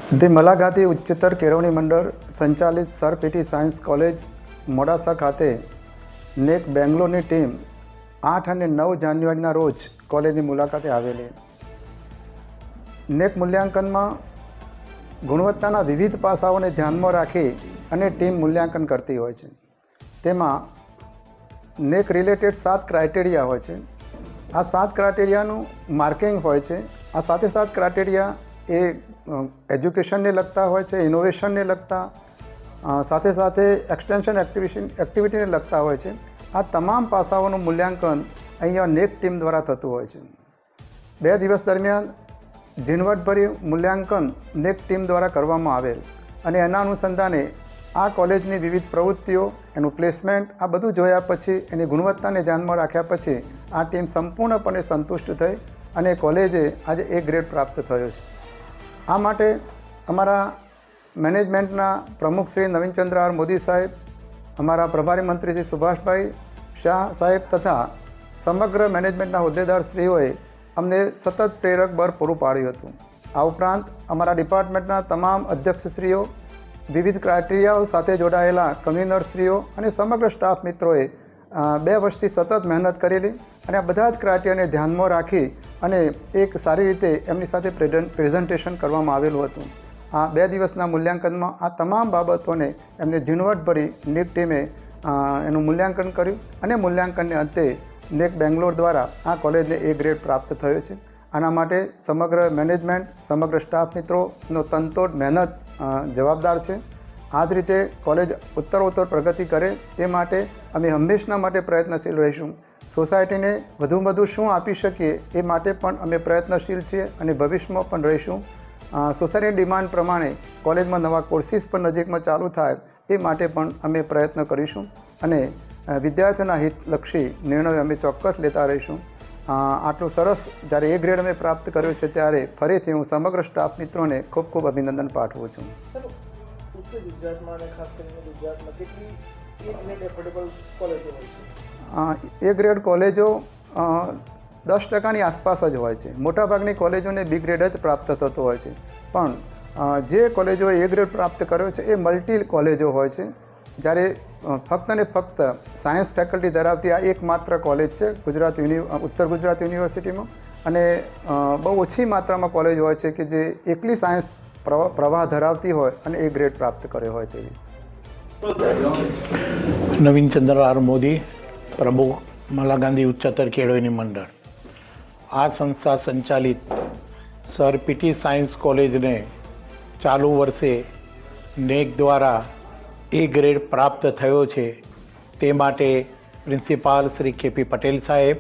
The મલાગાંધી ઉચ્ચતર કેળવણી મંડળ સંચાલિત sir PT science college Modasa ખાતે નેક બેંગ્લોરની ટીમ 8 અને 9 જાન્યુઆરીના રોજ કોલેજની મુલાકાતે આવેલી. નેક મૂલ્યાંકનમાં ગુણવત્તાના વિવિધ પાસાઓને ધ્યાનમાં રાખી અને ટીમ મૂલ્યાંકન કરતી હોય છે. તેમાં નેક રિલેટેડ 7 ક્રાઇટેરિયા હોય છે. આ 7 ક્રાઇટેરિયાનું માર્કિંગ હોય છે. આ સાથે ક્રાઇટેરિયા એ એજ્યુકેશનને લગતા હોય છે, ઇનોવેશનને લગતા, સાથે એક્સટેન્શન એક્ટિવિટીને લગતા હોય છે. આ તમામ પાસાઓનું મૂલ્યાંકન અહીંયા નેક ટીમ દ્વારા થતું હોય છે. 2 દિવસ દરમિયાન ઝીણવટભરી મૂલ્યાંકન નેક ટીમ દ્વારા કરવામાં આવેલ અને એના અનુસંધાને આ કોલેજની વિવિધ પ્રવૃત્તિઓ, એનું પ્લેસમેન્ટ, આ બધું જોયા પછી એની ગુણવત્તાને ધ્યાનમાં રાખ્યા પછી આ ટીમ સંપૂર્ણપણે સંતુષ્ટ થઈ અને કોલેજે આજે A ગ્રેડ પ્રાપ્ત થયો છે. આ માટે અમારા મેનેજમેન્ટના પ્રમુખ શ્રી નવીનચંદ્ર આર મોદી સાહેબ, અમારા પ્રભારી મંત્રી શ્રી સુભાષભાઈ શાહ સાહેબ તથા સમગ્ર મેનેજમેન્ટના હોદ્દેદારશ્રીઓએ અમને સતત પ્રેરક બળ પૂરું પાડ્યું હતું. આ ઉપરાંત અમારા ડિપાર્ટમેન્ટના તમામ અધ્યક્ષશ્રીઓ, વિવિધ ક્રાઇટેરિયાઓ સાથે જોડાયેલા કન્વીનરશ્રીઓ અને સમગ્ર સ્ટાફ મિત્રોએ 2 વર્ષથી સતત મહેનત કરેલી અને આ બધા જ ક્રાઇટેરિયાને ધ્યાનમાં રાખી અને એક સારી રીતે એમની સાથે પ્રેઝન્ટેશન કરવામાં આવેલું હતું. આ 2 દિવસના મૂલ્યાંકનમાં આ તમામ બાબતોને એમને ઝીણવટભરી નેક ટીમે એનું મૂલ્યાંકન કર્યું અને મૂલ્યાંકનને અંતે નેક બેંગ્લોર દ્વારા આ કોલેજને A ગ્રેડ પ્રાપ્ત થયો છે. આના માટે સમગ્ર મેનેજમેન્ટ, સમગ્ર સ્ટાફ મિત્રોનો તનતોડ મહેનત જવાબદાર છે. આ જ રીતે કોલેજ ઉત્તરોત્તર પ્રગતિ કરે તે માટે અમે હંમેશના માટે પ્રયત્નશીલ રહીશું. સોસાયટીને વધુમાં વધુ શું આપી શકીએ એ માટે પણ અમે પ્રયત્નશીલ છીએ અને ભવિષ્યમાં પણ રહીશું. સોસાયટીની ડિમાન્ડ પ્રમાણે કોલેજમાં નવા કોર્સિસ પણ નજીકમાં ચાલુ થાય એ માટે પણ અમે પ્રયત્ન કરીશું અને વિદ્યાર્થીઓના હિતલક્ષી નિર્ણયો અમે ચોક્કસ લેતા રહીશું. આટલું સરસ જ્યારે A ગ્રેડ અમે પ્રાપ્ત કર્યો છે ત્યારે ફરીથી હું સમગ્ર સ્ટાફ મિત્રોને ખૂબ ખૂબ અભિનંદન પાઠવું છું. ઉત્તર ગુજરાતમાં અને ખાસ કરીને ગુજરાતમાં કેટલી A ગ્રેડ એફોર્ડેબલ કોલેજો હોય છે? A ગ્રેડ કોલેજો 10%ની આસપાસ જ હોય છે. મોટાભાગની કોલેજોને B ગ્રેડ જ પ્રાપ્ત થતો હોય છે. પણ જે કોલેજોએ A ગ્રેડ પ્રાપ્ત કર્યો છે એ મલ્ટી કોલેજો હોય છે. જ્યારે ફક્ત ને ફક્ત સાયન્સ ફેકલ્ટી ધરાવતી આ એકમાત્ર કોલેજ છે ઉત્તર ગુજરાત યુનિવર્સિટીમાં અને બહુ ઓછી માત્રામાં કોલેજ હોય છે કે જે એકલી સાયન્સ પ્રવાહ ધરાવતી હોય અને A ગ્રેડ પ્રાપ્ત કર્યો હોય તેવી. નવીનચંદ્ર આર મોદી, પ્રમુખ મલાગાંધી ઉચ્ચતર કેળવણી મંડળ. આ સંસ્થા સંચાલિત સર પીટી સાયન્સ કોલેજને ચાલુ વર્ષે નેક દ્વારા A ગ્રેડ પ્રાપ્ત થયો છે. તે માટે પ્રિન્સિપાલ શ્રી KP પટેલ સાહેબ,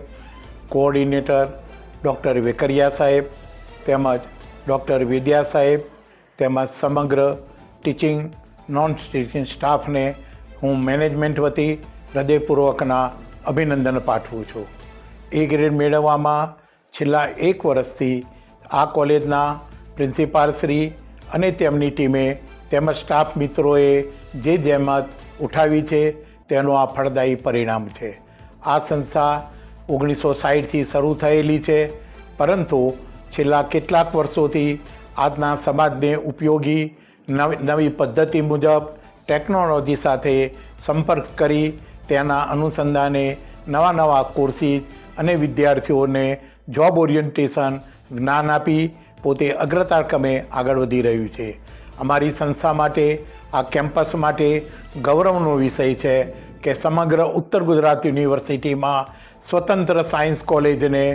કોઓર્ડિનેટર ડૉક્ટર વેકરિયા સાહેબ તેમજ ડૉક્ટર વિદ્યા સાહેબ તેમજ સમગ્ર ટીચિંગ નોન ટીચિંગ સ્ટાફને હું મેનેજમેન્ટ વતી હૃદયપૂર્વકના અભિનંદન પાઠવું છું. A ગ્રેડ મેળવવામાં છેલ્લા 1 વર્ષથી આ કોલેજના પ્રિન્સિપાલશ્રી અને તેમની ટીમે તેમજ સ્ટાફ મિત્રોએ જે જહેમત ઉઠાવી છે તેનું આ ફળદાયી પરિણામ છે. આ સંસ્થા 1960થી શરૂ થયેલી છે, પરંતુ છેલ્લા કેટલાક વર્ષોથી આજના સમાજને ઉપયોગી નવી પદ્ધતિ મુજબ ટેકનોલોજી સાથે સંપર્ક કરી તેના અનુસંધાને નવા કોર્સિસ અને વિદ્યાર્થીઓને જોબ ઓરિએન્ટેશન જ્ઞાન આપી પોતે અગ્રતાક્રમે આગળ વધી રહ્યું છે. અમારી સંસ્થા માટે આ કેમ્પસ માટે ગૌરવનો વિષય છે કે સમગ્ર ઉત્તર ગુજરાત યુનિવર્સિટીમાં સ્વતંત્ર સાયન્સ કોલેજને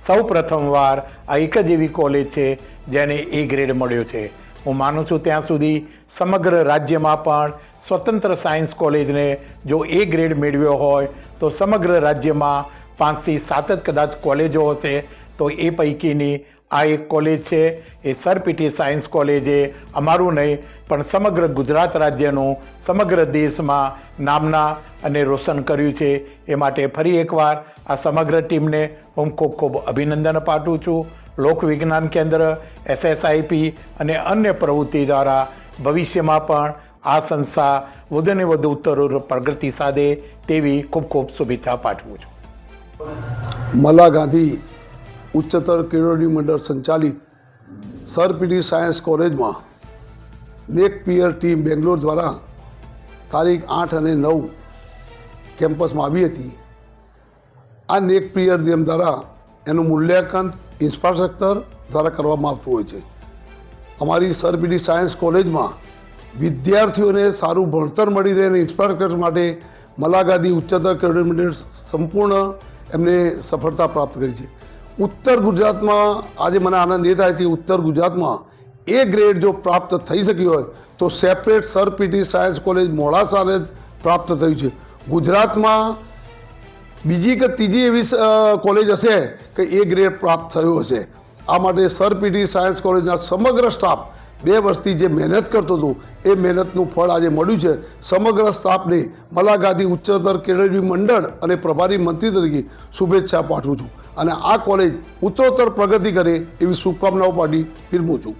સૌ પ્રથમવાર આ એક જ એવી કોલેજ છે જેને A ગ્રેડ મળ્યો છે. હું માનું છું ત્યાં સુધી સમગ્ર રાજ્યમાં પણ સ્વતંત્ર સાયન્સ કોલેજને જો A ગ્રેડ મેળવ્યો હોય તો સમગ્ર રાજ્યમાં 5 થી 7 જ કદાચ કોલેજો હશે, તો એ પૈકીની આ એક કોલેજ છે. એ સર પીટી સાયન્સ કોલેજે અમારું નહીં પણ સમગ્ર ગુજરાત રાજ્યનું, સમગ્ર દેશમાં નામના અને રોશન કર્યું છે. એ માટે ફરી એકવાર આ સમગ્ર ટીમને હું ખૂબ અભિનંદન પાઠવું છું. લોક વિજ્ઞાન કેન્દ્ર, SSIP અને અન્ય પ્રવૃત્તિ દ્વારા ભવિષ્યમાં પણ આ સંસ્થા વધુને વધુ ઉત્તરોત્તર પ્રગતિ સાધે તેવી ખૂબ શુભેચ્છા પાઠવું છું. મલાગાંધી ઉચ્ચતર કેળવણી મંડળ સંચાલિત સર પીટી સાયન્સ કોલેજમાં નેક પિયર ટીમ બેંગ્લોર દ્વારા તારીખ 8 અને 9 કેમ્પસમાં આવી હતી. આ નેક પિયર ટીમ દ્વારા એનું મૂલ્યાંકન ઇન્ફ્રાસ્ટ્રક્ચર દ્વારા કરવામાં આવતું હોય છે. અમારી સર પીટી સાયન્સ કોલેજમાં વિદ્યાર્થીઓને સારું ભણતર મળી રહે અને ઇન્ફ્રાસ્ટ્રક્ચર માટે મલાગાદી ઉચ્ચતર કેળવણી મંડળ સંપૂર્ણ એમને સફળતા પ્રાપ્ત કરી છે. ઉત્તર ગુજરાતમાં આજે મને આનંદ એ થાય છે ઉત્તર ગુજરાતમાં એ ગ્રેડ જો પ્રાપ્ત થઈ શક્યું હોય તો separate sir PT science college મોડાસાને જ પ્રાપ્ત થયું છે. ગુજરાતમાં બીજી કે ત્રીજી એવી કોલેજ હશે કે એ ગ્રેડ પ્રાપ્ત થયો હશે. આ માટે સર પીટી સાયન્સ કોલેજના સમગ્ર સ્ટાફ 2 વર્ષથી જે મહેનત કરતો હતો એ મહેનતનું ફળ આજે મળ્યું છે. સમગ્ર સ્ટાફને મલાગાદી ઉચ્ચતર કેળવણી મંડળ અને પ્રભારી મંત્રી તરીકે શુભેચ્છા પાઠવું છું અને આ કોલેજ ઉત્તરોત્તર પ્રગતિ કરે એવી શુભકામનાઓ પાઠવી વિરમું છું.